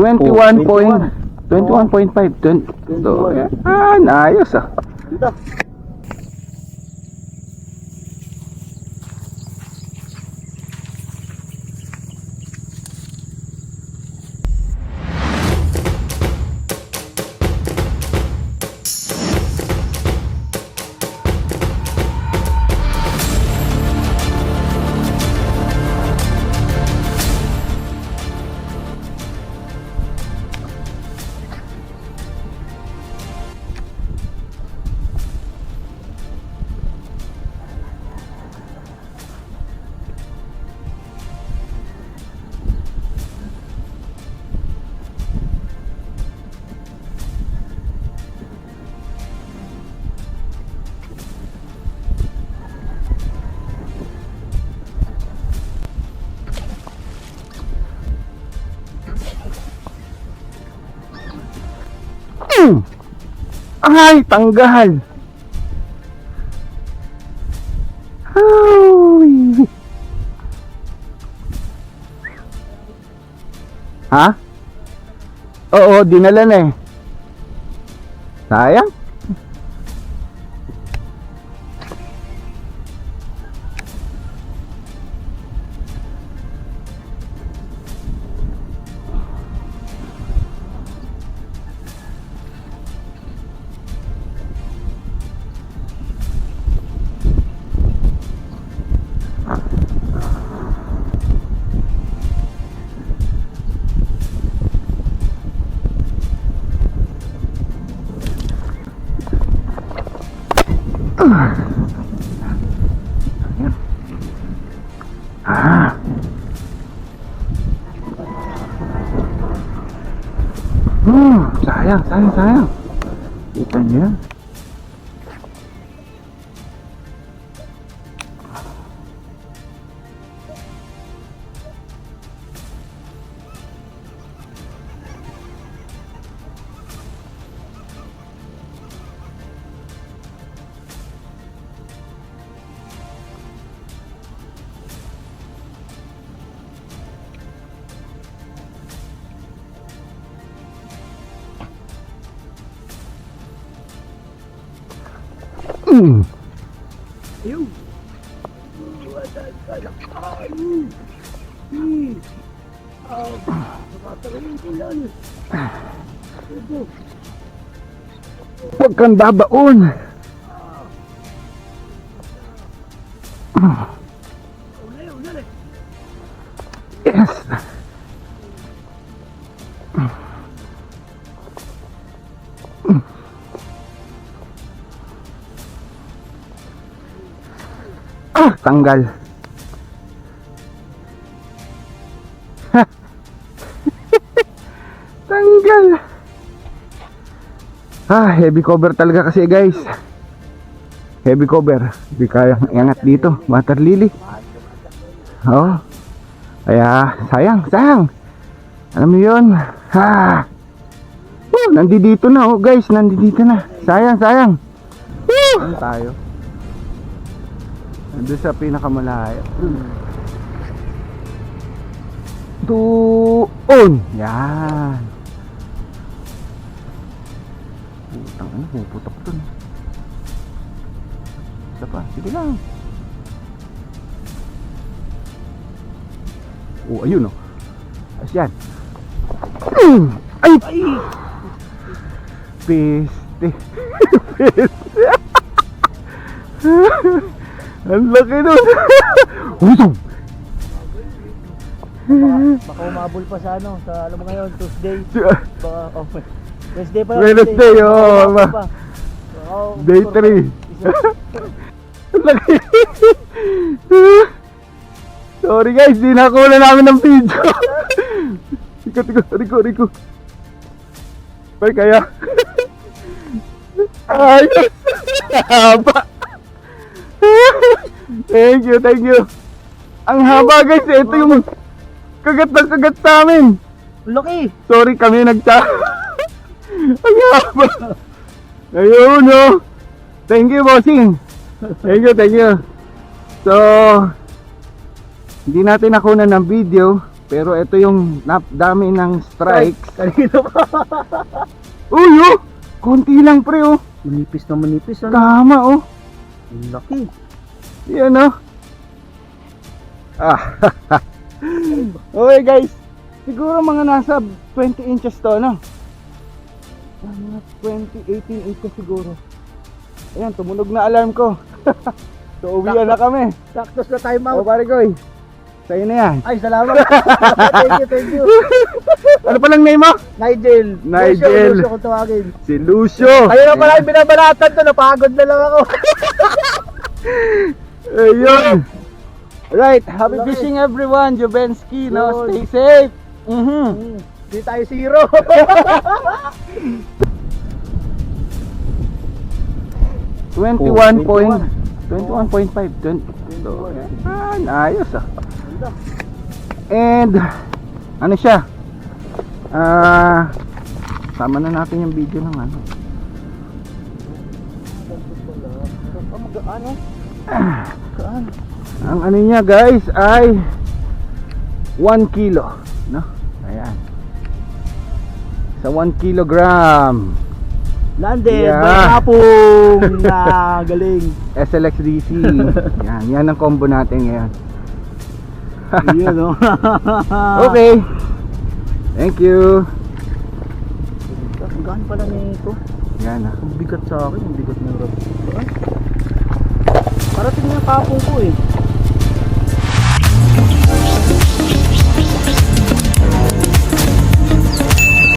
21.5. So, ayos ah. Ay, tanggal. Ay. Ha? Oo, dinala na eh. Sayang. Sayang. Kita niyo yan. Ayun. Huwag kang babaon. Yes. Tanggal. Tanggal. Heavy cover talaga kasi guys. Heavy cover. Hindi kayang iangat dito. Water lily. Oh. Kaya sayang. Alam mo yun. Nandito na guys. Nandito na. Sayang. Ano tayo? Nandun sa pinakamalayo. Doon. Yan. Putang ano, puputok dun. Isa pa, sige lang. Ayun Asyan. Ay! Peste. Ang laki nun. Usog. Baka umabol pa sa alam mo ngayon, Tuesday. Baka, Wednesday pa. Wednesday, Day 3. Ang laki. Sorry guys, di nakuha namin ng video. Riko. Ay, kaya. Ayos. Haba. Thank you. Ang haba guys, ito yung kagat namin. Laki. Sorry kami Ang haba. Ayun Thank you bossing. Thank you. So, hindi natin nakuha ng video, Pero ito yung dami ng strikes. Kanino pa? Uy, oh! Konti lang pre, oh. Manipis na manipis, ano? Tama, oh. Ang laki. Yan, oh. Ah. Okay guys, siguro mga nasa 20 inches to, no? Mga 18 inches siguro. Ayan, tumunog na alarm ko. So uwian na kami. Saktos na time O out. pare ko, sa'yo na yan. Ay, salamat. Thank you. Ano palang name mo? Nigel. Nigel. Lucio kung tawagin. Si Lucio. Ayun na pala yung binabalatan to. Napagod na lang ako. Ayun. Right, happy Laki. fishing everyone. Jubensky, no? Yun. Stay safe. Hindi tayo zero. 21.5. Ayos ah. And ano siya? Sama na natin yung video ng ano. Ang ano niya guys ay 1 kilo, no? Ayan. Sa 1 kilogram. Landed. Yeah. Malapong na galing. SLXDC. Yan ang combo natin ngayon. Yun, no? Okay. Thank you. Ang gaan pala nito. Yan ah. Ang bigat sa akin. Ang bigat ng rod. Parating na kapong ko eh.